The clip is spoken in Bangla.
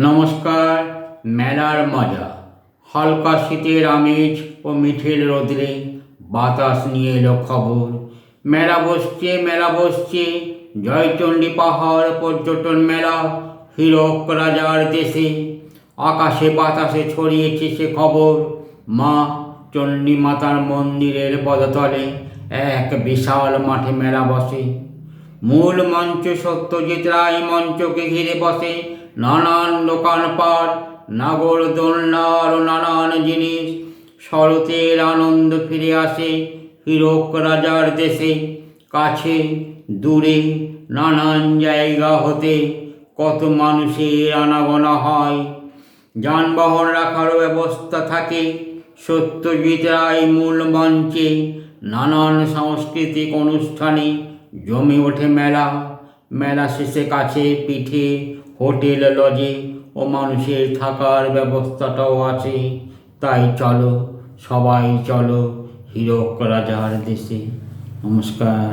নমস্কার। মেলার মজা, হালকা শীতের আমেজ ও মিঠের রোদ্রে বাতাস নিয়ে এলো খবর। মেলা বসছে জয়চণ্ডী পাহাড় পর্যটন মেলা, হীরক রাজার দেশে। আকাশে বাতাসে ছড়িয়েছে সে খবর। মা চণ্ডী মাতার মন্দিরের পদতলে এক বিশাল মাঠে মেলা বসে। মূল মঞ্চ সত্যজিৎ রায় মঞ্চকে ঘিরে বসে নানান দোকানপাট, নাগর দোলনা আরও নানান জিনিস। শরতের আনন্দ ফিরে আসে হীরক রাজার দেশে। কাছে দূরে নানান জায়গা হতে কত মানুষের আনাগোনা হয়। যানবাহন রাখারও ব্যবস্থা থাকে সত্যজিৎ রায় মূল মঞ্চে। নানান সাংস্কৃতিক অনুষ্ঠানে জমে ওঠে মেলা। মেলা শেষে কাছে পিঠে হোটেল লজে ও মানুষের থাকার ব্যবস্থাটাও আছে। তাই চলো, সবাই চলো হীরক রাজার দেশে। নমস্কার।